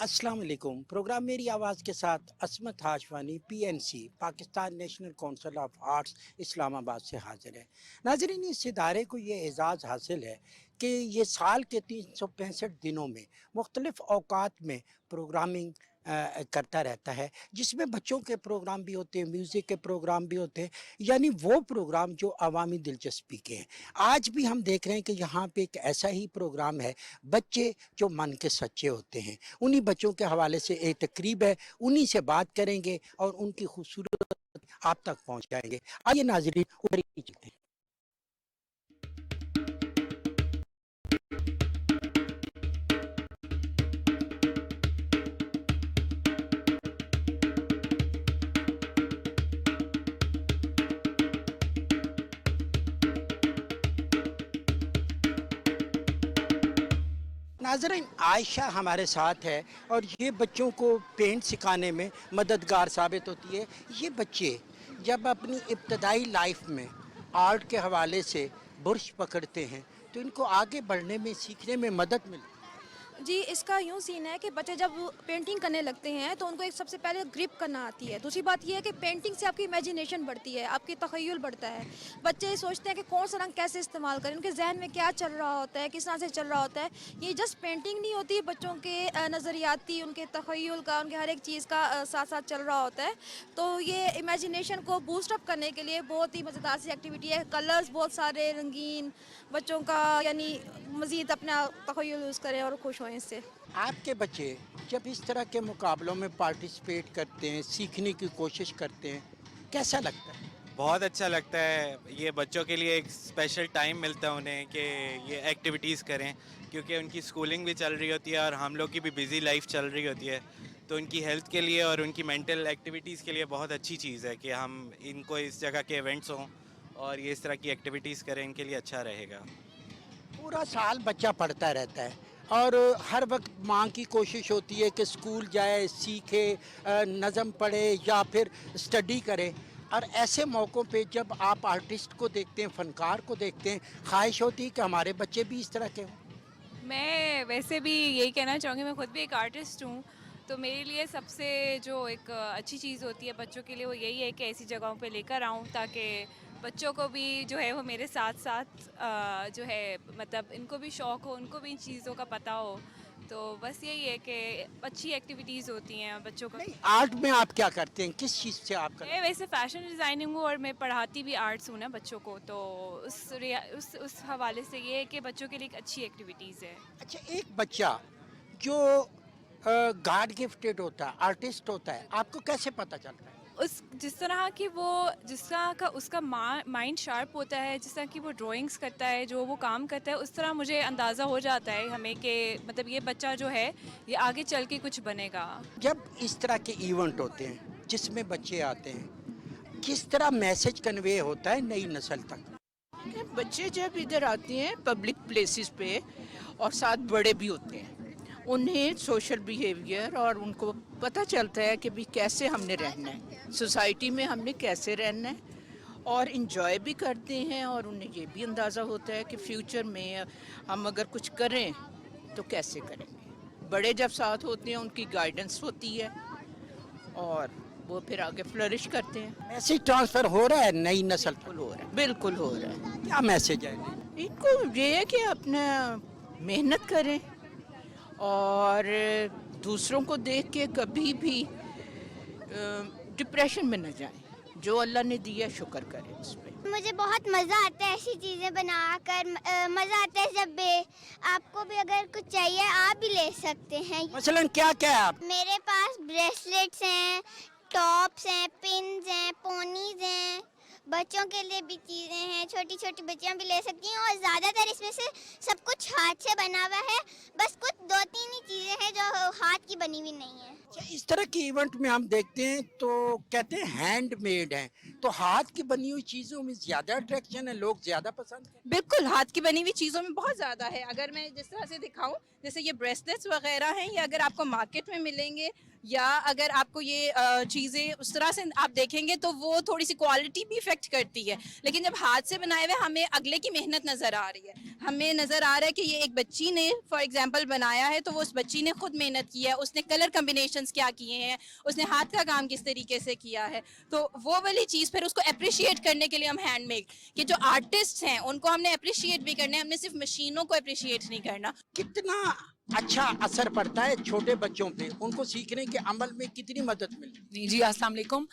अस्सलाम वालेकुम। प्रोग्राम मेरी आवाज़ के साथ असमत Hashwani PNC Pakistan national council of arts Islamabad से हाजिर है। नाजरीन, इस इदारे को ये एज़ाज़ हासिल है कि ये साल के 365 दिनों में मुख्तलिफ़ औकात में प्रोग्रामिंग करता रहता है, जिसमें बच्चों के प्रोग्राम भी होते हैं, म्यूज़िक के प्रोग्राम भी होते हैं, यानी वो प्रोग्राम जो अवामी दिलचस्पी के हैं। आज भी हम देख रहे हैं कि यहाँ पे एक ऐसा ही प्रोग्राम है, बच्चे जो मन के सच्चे होते हैं। उन्हीं बच्चों के हवाले से एक तकरीब है, उन्हीं से बात करेंगे और उनकी खूबसूरत आप तक पहुँचाएँगे। आइए नाज़रीन, ऊपर ही चलते हैं। नाज़रीन, आयशा हमारे साथ है और ये बच्चों को पेंट सिखाने में मददगार साबित होती है। ये बच्चे जब अपनी इब्तदाई लाइफ में आर्ट के हवाले से बुर्श पकड़ते हैं तो इनको आगे बढ़ने में, सीखने में मदद मिलती है। जी, इसका यूँ सीन है कि बच्चे जब पेंटिंग करने लगते हैं तो उनको एक सबसे पहले ग्रिप करना आती है। दूसरी बात ये है कि पेंटिंग से आपकी इमेजिनेशन बढ़ती है, आपकी तख़य्युल बढ़ता है। बच्चे सोचते हैं कि कौन सा रंग कैसे इस्तेमाल करें, उनके ज़हन में क्या चल रहा होता है, किस तरह से चल रहा होता है। ये जस्ट पेंटिंग नहीं होती, बच्चों के नज़रियाती, उनके तख़य्युल का, उनके हर एक चीज़ का साथ-साथ चल रहा होता है। तो ये इमेजिनेशन को बूस्ट अप करने के लिए बहुत ही मज़ेदार सी एक्टिविटी है। कलर्स बहुत सारे रंगीन, बच्चों का यानी मज़ीद अपना तख़य्युल यूज़ करें और खुश हों इससे। आपके बच्चे जब इस तरह के मुकाबलों में पार्टिसिपेट करते हैं, सीखने की कोशिश करते हैं, कैसा लगता है? बहुत अच्छा लगता है। ये बच्चों के लिए एक स्पेशल टाइम मिलता है उन्हें कि ये एक्टिविटीज़ करें, क्योंकि उनकी स्कूलिंग भी चल रही होती है और हम लोग की भी बिज़ी लाइफ चल रही होती है। तो उनकी हेल्थ के लिए और उनकी मेंटल एक्टिविटीज़ के लिए बहुत अच्छी चीज़ है कि हम इनको इस जगह के इवेंट्स हों और ये इस तरह की एक्टिविटीज़ करें, इनके लिए अच्छा रहेगा। पूरा साल बच्चा पढ़ता रहता है और हर वक्त माँ की कोशिश होती है कि स्कूल जाए, सीखे, नज़म पढ़े या फिर स्टडी करे। और ऐसे मौक़ों पे जब आप आर्टिस्ट को देखते हैं, फ़नकार को देखते हैं, ख्वाहिश होती है कि हमारे बच्चे भी इस तरह के हों। मैं वैसे भी यही कहना चाहूँगी, मैं खुद भी एक आर्टिस्ट हूँ। तो मेरे लिए सबसे जो एक अच्छी चीज़ होती है बच्चों के लिए वो यही है कि ऐसी जगहों पे लेकर आऊँ, ताकि बच्चों को भी जो है वो मेरे साथ साथ जो है मतलब इनको भी शौक़ हो, उनको भी इन चीज़ों का पता हो। तो बस यही है कि अच्छी एक्टिविटीज़ होती हैं बच्चों को। नहीं, आर्ट में आप क्या करते हैं? किस चीज़ से आप करते मैं वैसे फ़ैशन डिज़ाइनिंग हूँ और मैं पढ़ाती भी आर्ट्स हूँ ना बच्चों को, तो उस हवाले से ये है कि बच्चों के लिए एक अच्छी एक्टिविटीज़ है। हैं? अच्छा, एक बच्चा जो गॉड गिफ्टेड होता है, आर्टिस्ट होता है, आपको कैसे पता चलता है? उस जिस तरह की वो जिस तरह का उसका माइंड शार्प होता है, जिस तरह की वो ड्राइंग्स करता है, जो वो काम करता है, उस तरह मुझे अंदाज़ा हो जाता है हमें कि मतलब ये बच्चा जो है ये आगे चल के कुछ बनेगा। जब इस तरह के इवेंट होते हैं जिसमें बच्चे आते हैं, किस तरह मैसेज कन्वे होता है नई नस्ल तक? बच्चे जब इधर आते हैं पब्लिक प्लेसेस पे और साथ बड़े भी होते हैं, उन्हें सोशल बिहेवियर और उनको पता चलता है कि भी कैसे हमने रहना है, सोसाइटी में हमने कैसे रहना है, और इन्जॉय भी करते हैं। और उन्हें ये भी अंदाज़ा होता है कि फ्यूचर में हम अगर कुछ करें तो कैसे करेंगे। बड़े जब साथ होते हैं उनकी गाइडेंस होती है और वो फिर आगे फ्लरिश करते हैं। मैसेज ट्रांसफर हो रहा है नई नस्ल तक? बिल्कुल हो रहा है, बिल्कुल हो रहा है। क्या मैसेज है? इनको ये है कि अपना मेहनत करें और दूसरों को देख के कभी भी डिप्रेशन में न जाएं। जो अल्लाह ने दिया शुक्र करें उस पर। मुझे बहुत मज़ा आता है ऐसी चीज़ें बनाकर। मज़ा आता है जब आपको भी अगर कुछ चाहिए आप भी ले सकते हैं। मसलन क्या क्या है आप? मेरे पास ब्रेसलेट्स हैं, टॉप्स हैं, पिन्स हैं, पोनीज हैं। बच्चों के लिए भी चीज़ें हैं, छोटी छोटी बच्चियां भी ले सकती हैं। और ज़्यादातर इसमें से सब कुछ हाथ से बना हुआ है, बस कुछ 2-3 ही चीज़ें हैं जो हाथ की बनी हुई नहीं है। अच्छा, इस तरह के इवेंट में हम देखते हैं तो कहते हैं हैंडमेड हैं, तो हाथ की बनी हुई चीज़ों में ज़्यादा अट्रैक्शन है, लोग ज़्यादा पसंद करते बिल्कुल, हाथ की बनी हुई चीज़ों में बहुत ज़्यादा है। अगर मैं जिस तरह से दिखाऊं, जैसे ये ब्रेसलेट्स वगैरह हैं, ये अगर आपको मार्केट में मिलेंगे یا اگر آپ کو یہ چیزیں اس طرح سے آپ دیکھیں گے تو وہ تھوڑی سی کوالٹی بھی افیکٹ کرتی ہے. لیکن جب ہاتھ سے بنائے ہوئے ہمیں اگلے کی محنت نظر آ رہی ہے, ہمیں نظر آ رہا ہے کہ یہ ایک بچی نے فار ایگزامپل بنایا ہے تو وہ اس بچی نے خود محنت کی ہے, اس نے کلر کمبینیشنز کیا کیے ہیں, اس نے ہاتھ کا کام کس طریقے سے کیا ہے. تو وہ والی چیز پھر اس کو اپریشیٹ کرنے کے لیے ہم ہینڈ میڈ کہ جو آرٹسٹ ہیں ان کو ہم نے اپریشیٹ بھی کرنا ہے, ہم نے صرف مشینوں کو اپریشیٹ نہیں کرنا. کتنا اچھا اثر پڑتا ہے چھوٹے بچوں پہ, ان کو سیکھنے کے عمل میں کتنی مدد ملتی ہے؟ جی السلام علیکم.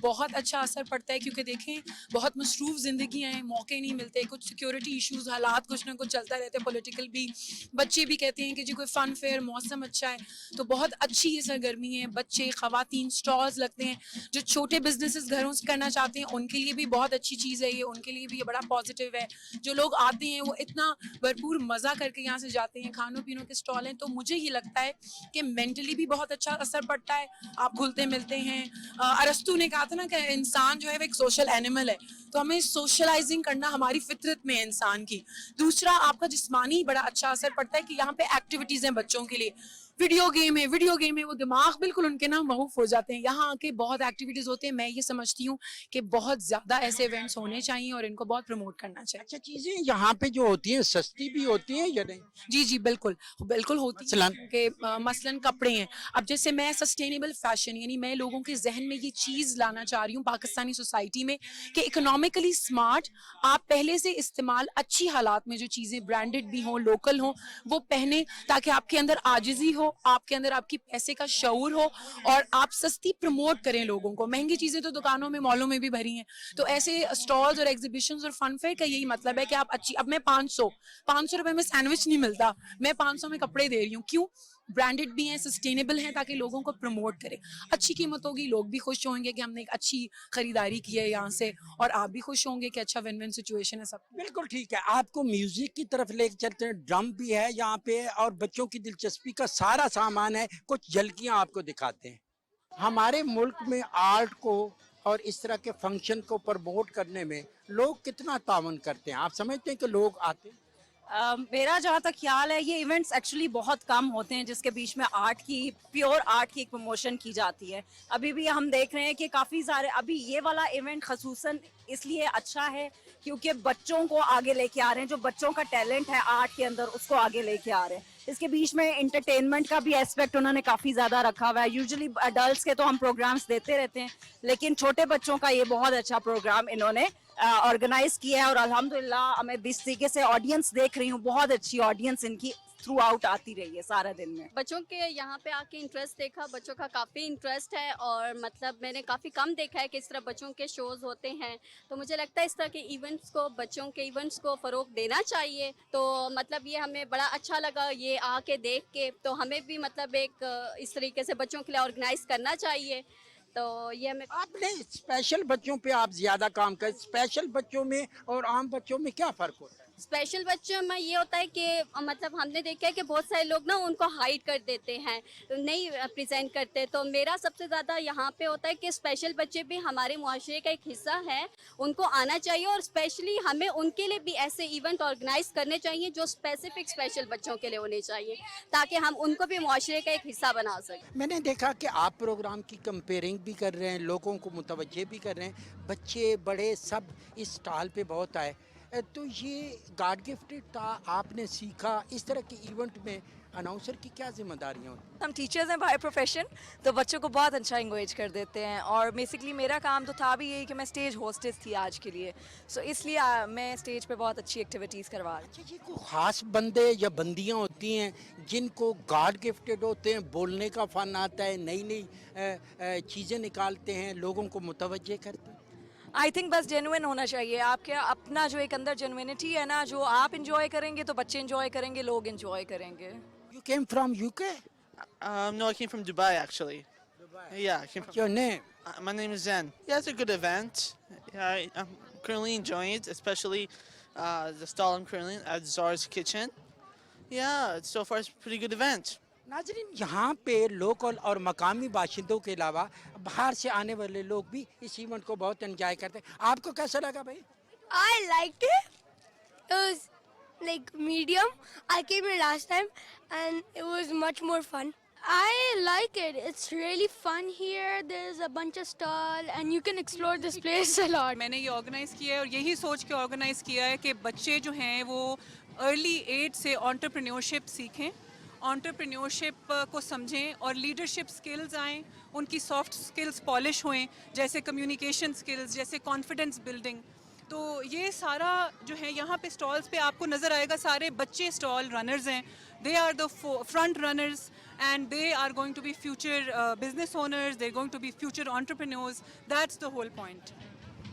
بہت اچھا اثر پڑتا ہے کیونکہ دیکھیں بہت مصروف زندگیاں ہیں, موقع نہیں ملتے, کچھ سیکیورٹی ایشوز حالات کچھ نہ کچھ چلتا رہتا ہے, پولیٹیکل بھی. بچے بھی کہتے ہیں کہ جی کوئی فن فیئر موسم اچھا ہے, تو بہت اچھی یہ سرگرمی ہے. بچے, خواتین, اسٹالز لگتے ہیں, جو چھوٹے بزنسز گھروں سے کرنا چاہتے ہیں ان کے لیے بھی بہت اچھی چیز ہے یہ, ان کے لیے بھی یہ بڑا پازیٹیو ہے. جو لوگ آتے ہیں وہ اتنا بھرپور مزہ کر کے یہاں سے جاتے ہیں, کھانوں پینوں کے اسٹال ہیں, تو مجھے یہ لگتا ہے کہ مینٹلی بھی بہت اچھا اثر پڑتا ہے. آپ گھلتے ملتے ہیں. ارسطو نے کہا تھا نا کہ انسان جو ہے وہ ایک سوشل اینیمل ہے, تو ہمیں سوشلائزنگ کرنا ہماری فطرت میں ہے انسان کی. دوسرا, آپ کا جسمانی بڑا اچھا اثر پڑتا ہے کہ یہاں پہ ایکٹیویٹیز ہیں بچوں کے لیے. ویڈیو گیم ہے, وہ دماغ بالکل ان کے نا محوف ہو جاتے ہیں. یہاں آ کے بہت ایکٹیویٹیز ہوتے ہیں. میں یہ سمجھتی ہوں کہ بہت زیادہ ایسے ایونٹس ہونے چاہیے اور ان کو بہت پروموٹ کرنا چاہیے. اچھا, چیزیں یہاں پہ جو ہوتی ہیں سستی بھی ہوتی ہیں یا نہیں؟ جی بالکل بالکل ہوتی مثلاً؟ ہے کہ مثلاً کپڑے ہیں. اب جیسے میں سسٹینیبل فیشن, یعنی میں لوگوں کے ذہن میں یہ چیز لانا چاہ رہی ہوں پاکستانی سوسائٹی میں کہ اکنامکلی اسمارٹ آپ پہلے سے استعمال اچھی حالات میں جو چیزیں برانڈڈ بھی ہوں, لوکل ہوں, وہ پہنے تاکہ آپ کے اندر عاجزی ہو, آپ کے اندر آپ کی پیسے کا شعور ہو, اور آپ سستی پروموٹ کریں لوگوں کو. مہنگی چیزیں تو دکانوں میں, مالوں میں بھی بھری ہیں, تو ایسے اسٹالز اور ایگزیبیشنز اور فن فیئر کا یہی مطلب ہے کہ آپ اچھی, اب میں 500 روپے میں سینڈوچ نہیں ملتا, میں 500 میں کپڑے دے رہی ہوں. کیوں؟ برانڈڈ بھی ہیں, سسٹینیبل ہیں, تاکہ لوگوں کو پروموٹ کریں. اچھی قیمت ہوگی, لوگ بھی خوش ہوں گے کہ ہم نے ایک اچھی خریداری کی ہے یہاں سے, اور آپ بھی خوش ہوں گے کہ اچھا ون ون سچویشن ہے سب. بالکل ٹھیک ہے. آپ کو میوزک کی طرف لے کے چلتے ہیں, ڈرم بھی ہے یہاں پہ اور بچوں کی دلچسپی کا سارا سامان ہے. کچھ جھلکیاں آپ کو دکھاتے ہیں. ہمارے ملک میں آرٹ کو اور اس طرح کے فنکشن کو پروموٹ کرنے میں لوگ کتنا تعاون کرتے ہیں؟ آپ سمجھتے ہیں کہ لوگ آتے ہیں؟ میرا جہاں تک خیال ہے یہ ایونٹس ایکچولی بہت کم ہوتے ہیں جس کے بیچ میں آرٹ کی, پیور آرٹ کی ایک پروموشن کی جاتی ہے. ابھی بھی ہم دیکھ رہے ہیں کہ کافی سارے, ابھی یہ والا ایونٹ خصوصاً اس لیے اچھا ہے کیونکہ بچوں کو آگے لے کے آ رہے ہیں, جو بچوں کا ٹیلنٹ ہے آرٹ کے اندر اس کو آگے لے کے آ رہے ہیں. اس کے بیچ میں انٹرٹینمنٹ کا بھی ایسپیکٹ انہوں نے کافی زیادہ رکھا ہوا ہے. یوزلی اڈلٹس کے تو ہم پروگرامس دیتے رہتے ہیں, لیکن چھوٹے بچوں کا یہ بہت اچھا پروگرام انہوں نے آرگنائز کیا ہے, اور الحمدللہ میں اس طریقے سے آڈینس دیکھ رہی ہوں, بہت اچھی آڈینس ان کی تھرو آؤٹ آتی رہی ہے سارا دن میں. بچوں کے یہاں پہ آ کے انٹرسٹ دیکھا, بچوں کا کافی انٹرسٹ ہے, اور مطلب میں نے کافی کم دیکھا ہے کہ اس طرح بچوں کے شوز ہوتے ہیں. تو مجھے لگتا ہے اس طرح کے ایونٹس کو, بچوں کے ایونٹس کو فروغ دینا چاہیے. تو مطلب یہ ہمیں بڑا اچھا لگا یہ آ کے دیکھ کے, تو ہمیں بھی مطلب ایک اس طریقے سے بچوں کے لیے آرگنائز کرنا چاہیے. تو یہ ہمیں, آپ نے اسپیشل بچوں پہ آپ زیادہ کام کریں, اسپیشل بچوں میں اور عام بچوں میں کیا فرق ہوتا ہے؟ اسپیشل بچوں میں یہ ہوتا ہے کہ مطلب ہم نے دیکھا ہے کہ بہت سارے لوگ نا ان کو ہائڈ کر دیتے ہیں, نہیں پریزنٹ کرتے. تو میرا سب سے زیادہ یہاں پہ ہوتا ہے کہ اسپیشل بچے بھی ہمارے معاشرے کا ایک حصہ ہیں, ان کو آنا چاہیے, اور اسپیشلی ہمیں ان کے لیے بھی ایسے ایونٹ آرگنائز کرنے چاہیے جو اسپیسیفک اسپیشل بچوں کے لیے ہونے چاہیے, تاکہ ہم ان کو بھی معاشرے کا ایک حصہ بنا سکیں. میں نے دیکھا کہ آپ پروگرام کی کمپیئرنگ بھی کر رہے ہیں, لوگوں کو متوجہ بھی کر رہے ہیں, بچے بڑے سب اس اسٹال پہ بہت آئے. تو یہ گاڈ گفٹڈ تھا, آپ نے سیکھا. اس طرح کے ایونٹ میں اناؤنسر کی کیا ذمہ داریاں ہوتی ہیں؟ ہم ٹیچرز ہیں بائی پروفیشن, تو بچوں کو بہت اچھا انگویج کر دیتے ہیں, اور بیسکلی میرا کام تو تھا بھی یہی کہ میں اسٹیج ہوسٹس تھی آج کے لیے, سو اس لیے میں اسٹیج پہ بہت اچھی ایکٹیویٹیز کروا رہی ہوں. اچھا, یہ کوئی خاص بندے یا بندیاں ہوتی ہیں جن کو گاڈ گفٹڈ ہوتے ہیں, بولنے کا فن آتا ہے, نئی نئی چیزیں نکالتے ہیں, لوگوں کو متوجہ کرتے ہیں؟ آئی تھنک بس جینوئن ہونا چاہیے. آپ کے اپنا جو ایک اندر جینوئنٹی ہے نا, جو آپ انجوائے کریں گے تو بچے انجوائے کریں گے, لوگ انجوائے کریں گے. You came from UK? No, I came from Dubai actually. Dubai. Yeah, I came What's from. your name? My name is Zen. Yeah, it's a good event. Yeah, I'm currently enjoying it, especially the stall I'm currently in at Zara's Kitchen. Yeah, so far it's a pretty good event. ناظرین, یہاں پہ local اور مقامی باشندوں کے علاوہ باہر سے آنے والے لوگ بھی اس ایونٹ کو بہت انجوائے کرتے ہیں. آپ کو کیسا لگا بھائی؟ I liked it. It was like medium. I came here last time and it was much more fun. I like it. It's really fun here. There's a bunch of stalls and you can explore this place a lot. मैंने ये organise किया है और यही सोच के organise किया है कि बच्चे जो हैं वो अर्ली एज से एंटरप्रेन्योरशिप सीखें, एंटरप्रेन्योरशिप को समझें और लीडरशिप स्किल्स आएँ, उनकी सॉफ्ट स्किल्स पॉलिश होएं, जैसे कम्युनिकेशन स्किल्स, जैसे कॉन्फिडेंस बिल्डिंग। तो ये सारा जो है यहाँ पे स्टॉल्स पे आपको नज़र आएगा, सारे बच्चे स्टॉल रनर्स हैं, they are the front runners and they are going to be future business owners, they're going to be future entrepreneurs. That's the whole point.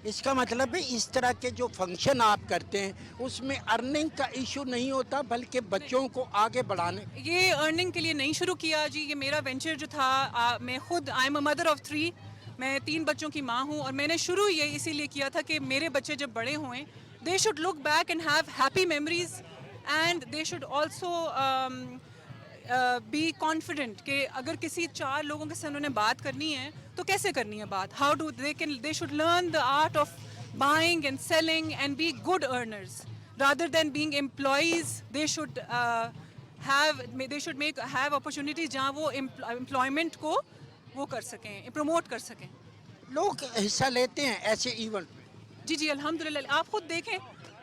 इसका मतलब है इस तरह के जो फंक्शन आप करते हैं उसमें अर्निंग का इशू नहीं होता बल्कि बच्चों को आगे बढ़ाने। ये अर्निंग के लिए नहीं शुरू किया जी, ये मेरा वेंचर जो था, मैं खुद I am a mother of 3, मैं 3 बच्चों की माँ हूँ और मैंने शुरू ये इसीलिए किया था कि मेरे बच्चे जब बड़े हुए they should look back and have happy memories and they should also be confident कि अगर किसी 4 लोगों के साथ उन्होंने बात करनी है तो कैसे करनी है बात, how do they should learn the art of buying and selling and be good earners rather than being employees. They should have opportunities जहाँ वो employment को वो कर सकें, प्रमोट कर सकें। लोग हिस्सा लेते हैं ऐसे इवेंट में? जी अल्हम्दुलिल्लाह, आप खुद देखें,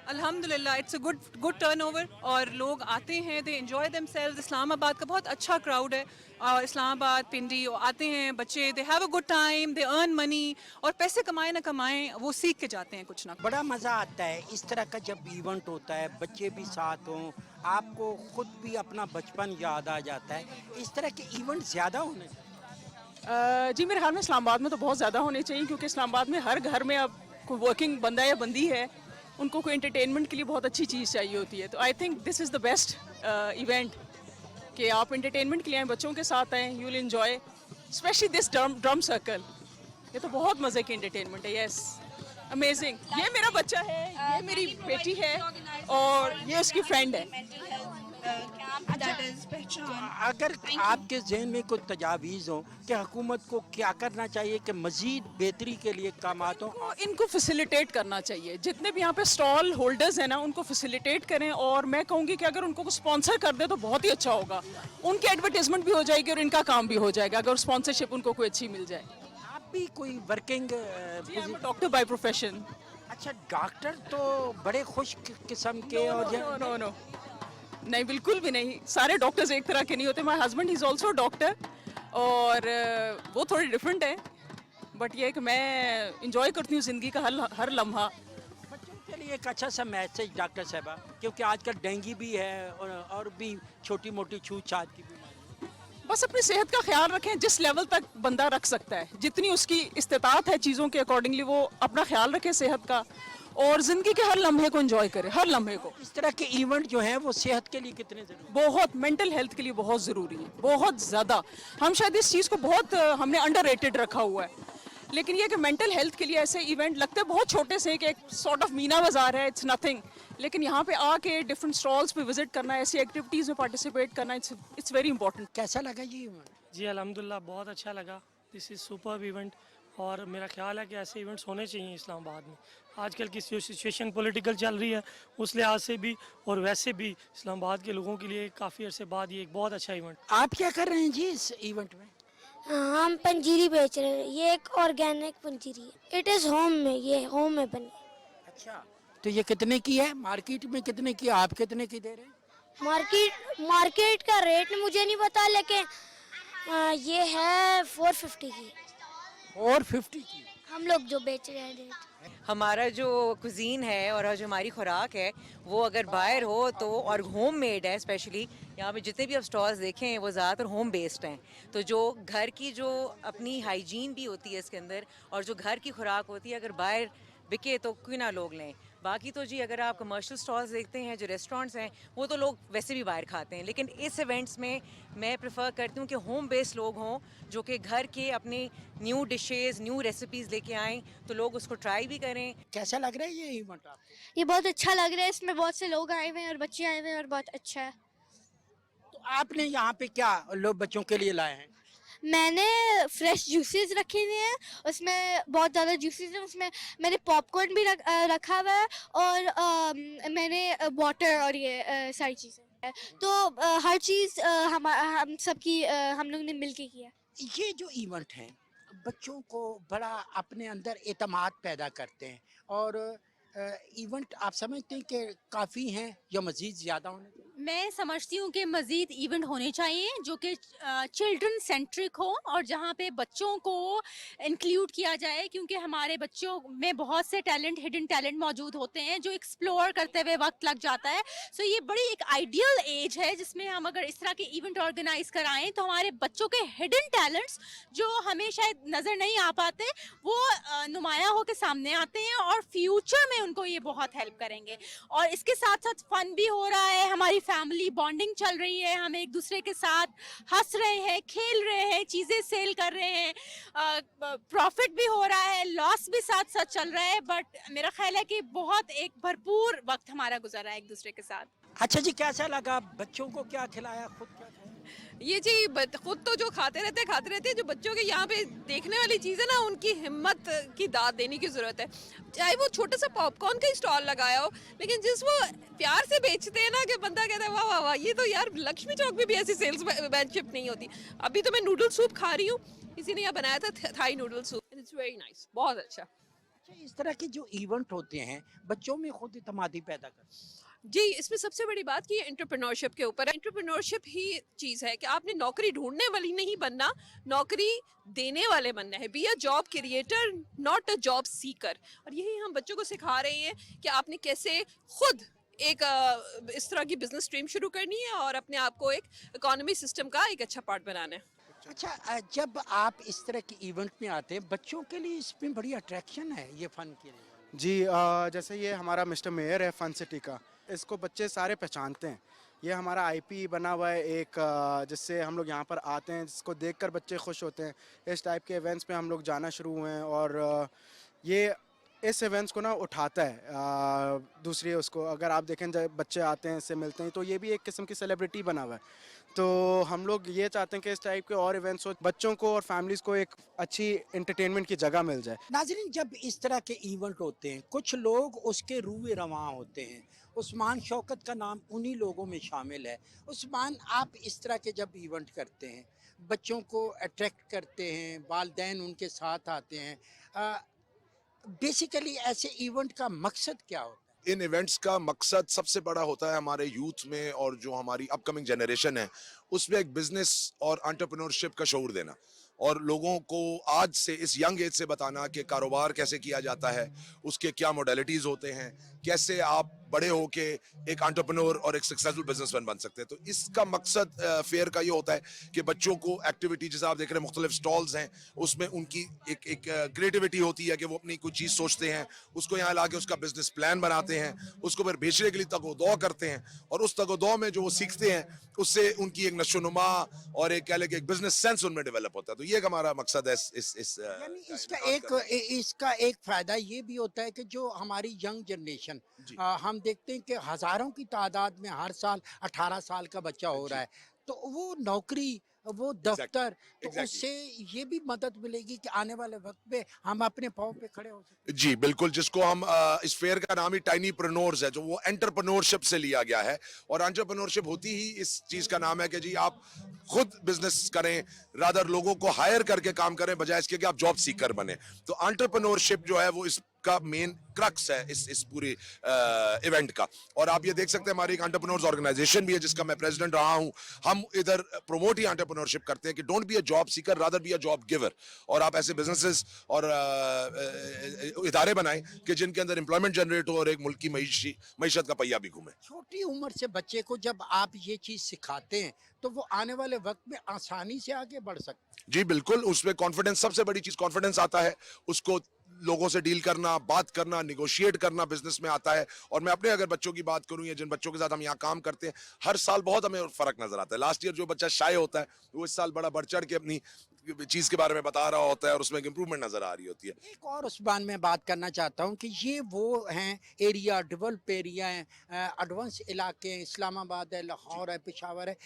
अल्हम्दुलिल्लाह इट्स अ गुड टर्नओवर और लोग आते हैं, दे एंजॉय देमसेल्व्स। इस्लामाबाद का बहुत अच्छा क्राउड है और इस्लामाबाद, पिंडी आते हैं बच्चे, they have a good time, they earn money और पैसे कमाएं ना कमाएं वो सीख के जाते हैं कुछ ना। बड़ा मज़ा आता है इस तरह का जब इवेंट होता है, बच्चे भी साथ हों, आपको खुद भी अपना बचपन याद आ जाता है। इस तरह के इवेंट ज़्यादा होने चाहिए। जी मेरे ख्याल में इस्लामाबाद में तो बहुत ज़्यादा होने चाहिए, क्योंकि इस्लामाबाद में हर घर में अब कोई वर्किंग बंदा या बंदी है, उनको कोई एंटरटेनमेंट के लिए बहुत अच्छी चीज़ चाहिए होती है। तो I think this is the best event कि आप एंटरटेनमेंट के लिए आएँ, बच्चों के साथ आएँ, you will enjoy specially this drum circle. ये तो बहुत मज़े की एंटरटेनमेंट है। Yes, amazing. ये मेरा बच्चा है, ये मेरी बेटी है और ये उसकी फ्रेंड है। अगर आपके जहन में कोई तजावीज़ हो कि हुकूमत को क्या करना चाहिए कि मज़ीद बेहतरी के लिए काम हो? इनको फैसिलिटेट करना चाहिए, जितने भी यहाँ पे स्टॉल होल्डर्स हैं ना उनको फैसिलिटेट करें, और मैं कहूँगी कि अगर उनको स्पॉन्सर कर दे तो बहुत ही अच्छा होगा, उनकी एडवर्टाइजमेंट भी हो जाएगी और इनका काम भी हो जाएगा अगर स्पॉन्सरशिप उनको कोई अच्छी मिल जाए। आप भी कोई वर्किंग डॉक्टर बाय प्रोफेशन। अच्छा, डॉक्टर तो बड़े खुश किस्म के और नो नहीं, बिल्कुल भी नहीं, सारे डॉक्टर्स एक तरह के नहीं होते। My husband is also doctor और वो थोड़ी डिफरेंट है, बट ये है कि मैं इंजॉय करती हूँ ज़िंदगी का हर लम्हा। बच्चों के लिए एक अच्छा सा मैसेज डॉक्टर साहबा, क्योंकि आजकल डेंगू भी है और भी छोटी मोटी छूत-छात की बीमारी। बस अपनी सेहत का ख्याल रखें, जिस लेवल तक बंदा रख सकता है, जितनी उसकी इस्तिताअत है चीज़ों के अकॉर्डिंगली वो अपना ख्याल रखे सेहत का, और ज़िंदगी के हर लम्हे को एंजॉय करे, हर लम्हे को। इस तरह के इवेंट जो हैं वो सेहत के लिए कितने ज़रूरी? बहुत, मेंटल हेल्थ के लिए बहुत ज़रूरी है, बहुत ज़्यादा। हम शायद इस चीज़ को बहुत हमने अंडररेटेड रखा हुआ है, लेकिन ये कि मेंटल हेल्थ के लिए ऐसे इवेंट लगते हैं बहुत छोटे से, कि एक सॉर्ट ऑफ मीना बाज़ार है, इट्स नथिंग, लेकिन यहाँ पे आके डिफरेंट स्टॉल्स पे विजिट करना, ऐसी एक्टिविटीज़ में पार्टिसिपेट करना, इट्स वेरी इंपॉर्टेंट। कैसा लगा ये इवेंट? जी अल्हम्दुलिल्लाह बहुत अच्छा लगा, दिस इज़ सुपर्ब इवेंट, और मेरा ख्याल है कि ऐसे इवेंट्स होने चाहिए इस्लामाबाद में। आजकल की जो सिचुएशन पॉलिटिकल चल रही है उस लिहाज से भी और वैसे भी इस्लामाबाद के लोगों के लिए काफ़ी अरसे बाद ये एक बहुत अच्छा इवेंट। आप क्या कर रहे हैं जी इस इवेंट में? हम पंजीरी बेच रहे हैं, ये एक ऑर्गेनिक पंजीरी है, इट इज़ होम में, ये होम में बनी। अच्छा, तो ये कितने की है? मार्केट में कितने की, आप कितने की दे रहे हैं? मार्केट का रेट मुझे नहीं पता, लेकिन ये है 450 की। 450 की हम लोग जो बेच रहे हैं रेट। हमारा जो कुजीन है और जो हमारी खुराक है वो अगर बाहर हो तो, और होम मेड है, स्पेशली यहाँ पे जितने भी आप स्टॉल्स देखें वो ज़्यादातर होम बेस्ड हैं, तो जो घर की जो अपनी हाइजीन भी होती है इसके अंदर, और जो घर की खुराक होती है अगर बाहर बिके तो क्यों ना लोग लें। बाकी तो जी अगर आप कमर्शियल स्टॉल्स देखते हैं, जो रेस्टोरेंट्स हैं, वो तो लोग वैसे भी बाहर खाते हैं, लेकिन इस इवेंट्स में मैं प्रेफर करती हूँ कि होम बेस्ड लोग हों, जो कि घर के अपने न्यू डिशेस, न्यू रेसिपीज़ लेके आएँ, तो लोग उसको ट्राई भी करें। कैसा लग रहा है ये इवेंट आपको? ये बहुत अच्छा लग रहा है, इसमें बहुत से लोग आए हुए हैं और बच्चे आए हुए हैं और बहुत अच्छा है। तो आपने यहाँ पे क्या लोग बच्चों के लिए लाए हैं? मैंने फ्रेश जूसेस रखे हुए हैं, उसमें बहुत ज़्यादा जूसेस हैं, उसमें मैंने पॉपकॉर्न भी रखा हुआ है, और मैंने वाटर और ये सारी चीज़ें। تو ہر چیز ہم سب کی ہم لوگ نے مل کے کیا. یہ جو ایونٹ ہیں بچوں کو بڑا اپنے اندر اعتماد پیدا کرتے ہیں، اور ایونٹ آپ سمجھتے ہیں کہ کافی ہیں یا مزید زیادہ ہونے چاہیے؟ میں سمجھتی ہوں کہ مزید ایونٹ ہونے چاہیے جو کہ چلڈرن سینٹرک ہوں اور جہاں پہ بچوں کو انکلیوڈ کیا جائے، کیونکہ ہمارے بچوں میں بہت سے ٹیلنٹ، ہڈن ٹیلنٹ موجود ہوتے ہیں جو ایکسپلور کرتے ہوئے وقت لگ جاتا ہے. سو یہ بڑی ایک آئیڈیل ایج ہے جس میں ہم اگر اس طرح کے ایونٹ آرگنائز کرائیں تو ہمارے بچوں کے ہڈن ٹیلنٹس جو ہمیں شاید نظر نہیں آ پاتے وہ نمایاں ہو کے سامنے آتے ہیں، اور فیوچر میں ان کو یہ بہت ہیلپ کریں گے. اور اس کے ساتھ ساتھ فن بھی ہو رہا ہے، ہماری فیملی بانڈنگ چل رہی ہے، ہم ایک دوسرے کے ساتھ ہنس رہے ہیں، کھیل رہے ہیں، چیزیں سیل کر رہے ہیں، پروفٹ بھی ہو رہا ہے، لاس بھی ساتھ ساتھ چل رہا ہے. بٹ میرا خیال ہے کہ بہت ایک بھرپور وقت ہمارا گزر رہا ہے ایک دوسرے کے ساتھ. اچھا جی، کیسا لگا؟ بچوں کو کیا کھلایا، خود کیا کھایا؟ یہ جی خود تو جو کھاتے رہتے ہیں جو بچوں کے یہاں پہ دیکھنے والی چیز ہے نا، ان کی ہمت کی داد دینے کی ضرورت ہے. چاہے وہ چھوٹا سا پاپ کارن کا اسٹال لگایا ہو، لیکن جس وہ پیار سے بیچتے ہیں نا کہ بندہ کہتا ہے واہ واہ واہ، یہ تو یار لکشمی چوک میں بھی ایسی سیلس مین شپ نہیں ہوتی. ابھی تو میں نوڈل سوپ کھا رہی ہوں، کسی نے یہ بنایا تھا Thai noodle soup, it's very nice, بہت اچھا. اچھا، اس طرح کے جو ایونٹ ہوتے ہیں بچوں میں خود اعتمادی پیدا کرتے ہیں. جی، اس میں سب سے بڑی بات کہ یہ انٹرپرینورشپ کے اوپر ہے. انٹرپرینورشپ ہی چیز ہے کہ آپ نے نوکری ڈھونڈنے والی نہیں بننا، نوکری دینے والے بننا ہے. Be a job creator, not a job seeker. اور یہی ہم بچوں کو سکھا رہے ہیں کہ آپ نے کیسے خود ایک اس طرح کی بزنس اسٹریم شروع کرنی ہے اور اپنے آپ کو ایک اکانومی سسٹم کا ایک اچھا پارٹ بنانا ہے. اچھا، جب آپ اس طرح کے ایونٹ میں آتے ہیں بچوں کے لیے اس میں بڑی اٹریکشن ہے یہ فن کے لیے. جی، جیسے یہ ہمارا مسٹر میئر ہے فن سٹی کا، اس کو بچے سارے پہچانتے ہیں. یہ ہمارا آئی پی بنا ہوا ہے ایک، جس سے ہم لوگ یہاں پر آتے ہیں، جس کو دیکھ کر بچے خوش ہوتے ہیں. اس ٹائپ کے ایونٹس میں ہم لوگ جانا شروع ہوئے ہیں، اور یہ اس ایونٹس کو نا اٹھاتا ہے دوسری اس کو. اگر آپ دیکھیں جب بچے آتے ہیں اس سے ملتے ہیں تو یہ بھی ایک قسم کی سیلیبریٹی بنا ہوا ہے. تو ہم لوگ یہ چاہتے ہیں کہ اس ٹائپ کے اور ایونٹس ہو، بچوں کو اور فیملیز کو ایک اچھی انٹرٹینمنٹ کی جگہ مل جائے. ناظرین، جب اس طرح کے ایونٹ ہوتے ہیں کچھ لوگ اس کے روئے رواں ہوتے ہیں. عثمان شوکت کا نام انہی لوگوں میں شامل ہے. عثمان، آپ اس طرح کے جب ایونٹ کرتے ہیں بچوں کو اٹریکٹ کرتے ہیں، والدین ان کے ساتھ آتے ہیں، بیسیکلی ایسے ایونٹ کا مقصد کیا ہوتا ہے؟ ان ایونٹس کا مقصد سب سے بڑا ہوتا ہے ہمارے یوتھ میں اور جو ہماری اپ کمنگ جنریشن ہے اس میں ایک بزنس اور انٹرپرینورشپ کا شعور دینا، اور لوگوں کو آج سے اس ینگ ایج سے بتانا کہ کاروبار کیسے کیا جاتا ہے، اس کے کیا موڈیلٹیز ہوتے ہیں، کیسے آپ بڑے ہو کے ایک انٹرپرینور اور ایک سکسیسفل بزنس مین بن سکتے ہیں. تو اس کا مقصد فیئر کا یہ ہوتا ہے کہ بچوں کو ایکٹیویٹی، جیسے آپ دیکھ رہے ہیں مختلف سٹالز ہیں، اس میں ان کی ایک کریٹیوٹی ہوتی ہے کہ وہ اپنی کوئی چیز سوچتے ہیں، اس کو یہاں لا کے اس کا بزنس پلان بناتے ہیں، اس کو پھر بیچنے کے لیے تگ و دو کرتے ہیں، اور اس تگ و دو میں جو وہ سیکھتے ہیں اس سے ان کی ایک نشو و نما اور ایک کہہ لیں کہ ایک بزنس سینس ان میں ڈیولپ ہوتا ہے. تو یہ ایک ہمارا مقصد ہے. یعنی اس کا ایک فائدہ یہ بھی ہوتا ہے کہ جو ہماری ینگ جنریشن، ہم دیکھتے ہیں کہ ہزاروں کی تعداد میں ہر سال 18 سال کا بچہ ہو رہا ہے، تو وہ نوکری، وہ دفتر، تو اس سے یہ بھی مدد ملے گی کہ آنے والے وقت پہ ہم اپنے پاؤں پہ کھڑے ہو سکیں. جی بالکل، جس کو ہم اس فیئر کا نام ہی ٹائنی پرنورز ہے، جو وہ انٹرپرنورشپ سے لیا گیا ہے. اور انٹرپرنورشپ ہوتی ہی اس چیز کا نام ہے کہ جی آپ خود بزنس کریں، رادر لوگوں کو ہائر کر کے کام کریں بجائے اس کے کہ آپ جاب سیکر بنیں. تو انٹرپرنورشپ جو ہے وہ اس کا مین کرکس ہے اس پوری ایونٹ کا. اور آپ یہ دیکھ سکتے ہیں ہماری ایک انٹرپرنورز آرگنائزیشن بھی ہے جس کا میں پریزیڈنٹ رہا ہوں. ہم ادھر پروموٹ ہی انٹرپرنورشپ کرتے ہیں کہ don't be a job seeker, rather be a job giver. اور آپ ایسے بزنسز اور ادارے بنائیں کہ جن کے اندر امپلائمنٹ جنریٹ ہو اور ایک ملک کی معیشت کا پہیہ بھی گھومے. چھوٹی عمر سے بچے کو جب آپ یہ چیز سکھاتے ہیں تو وہ آنے والے وقت میں آسانی سے آگے بڑھ سکتے ہیں. جی بالکل، اس میں کانفیڈنس، سب سے بڑی چیز کانفیڈنس آتا ہے. اس کو لوگوں سے ڈیل کرنا، بات کرنا، نیگوشیٹ کرنا بزنس میں آتا ہے. اور میں اپنے اگر بچوں کی بات کروں یا جن بچوں کے ساتھ ہم یہاں کام کرتے ہیں، ہر سال بہت ہمیں فرق نظر آتا ہے. لاسٹ ایئر جو بچہ شائع ہوتا ہے وہ اس سال بڑا بڑھ چڑھ کے اپنی चीज़ के बारे में बता रहा होता है और उसमें एक इम्प्रूवमेंट नज़र आ रही होती है। एक और उस्मान में बात करना चाहता हूँ कि ये वो हैं एरिया, डेवलप एरिया हैं, एडवांस इलाके हैं, इस्लामाबाद है, लाहौर है, पेशावर है,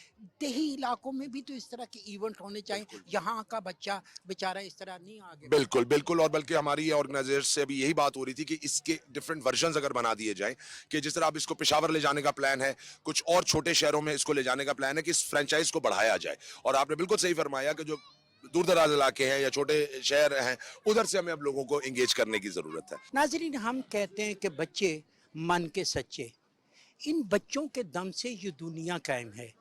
देही इलाकों में भी तो इस तरह के इवेंट होने चाहिए। यहाँ का बच्चा बेचारा इस तरह नहीं आगे। बिल्कुल बिल्कुल, और बल्कि हमारी ऑर्गेनाइजेशन से अभी यही बात हो रही थी कि इसके डिफरेंट वर्जन्स अगर बना दिए जाएं, कि जिस तरह अब इसको पेशावर ले जाने का प्लान है, कुछ और छोटे शहरों में इसको ले जाने का प्लान है कि इस फ्रेंचाइज को बढ़ाया जाए। और आपने बिल्कुल सही फरमाया कि जो दूर दराज इलाके हैं या छोटे शहर हैं, उधर से हमें अब लोगों को एंगेज करने की ज़रूरत है। नाज़रीन, हम कहते हैं कि बच्चे मन के सच्चे, इन बच्चों के दम से ये दुनिया कायम है।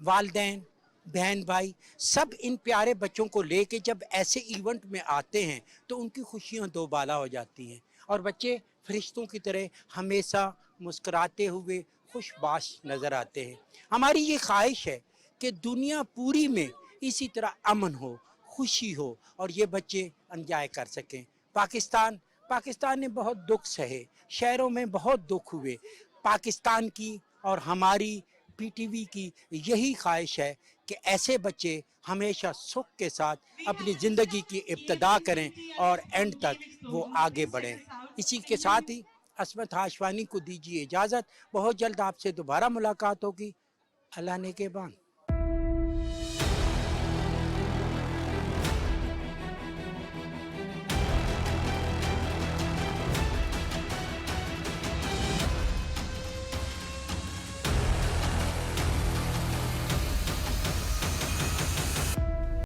वालिदैन, बहन भाई सब इन प्यारे बच्चों को लेके जब ऐसे इवेंट में आते हैं तो उनकी खुशियाँ दोबाला हो जाती हैं और बच्चे फरिश्तों की तरह हमेशा मुस्कुराते हुए खुशबाश नज़र आते हैं। हमारी ये ख्वाहिश है कि दुनिया पूरी में इसी तरह अमन हो, खुशी हो और ये बच्चे एंजॉय कर सकें। पाकिस्तान ने बहुत दुख सहे, शहरों में बहुत दुख हुए। पाकिस्तान की और हमारी पीटीवी की यही ख्वाहिश है कि ऐसे बच्चे हमेशा सुख के साथ अपनी ज़िंदगी की इब्तिदा करें और एंड तक वो आगे बढ़ें। इसी के साथ ही अस्मत हाशवानी को दीजिए इजाज़त। बहुत जल्द आपसे दोबारा मुलाकात होगी। अल्लाह ने के बान।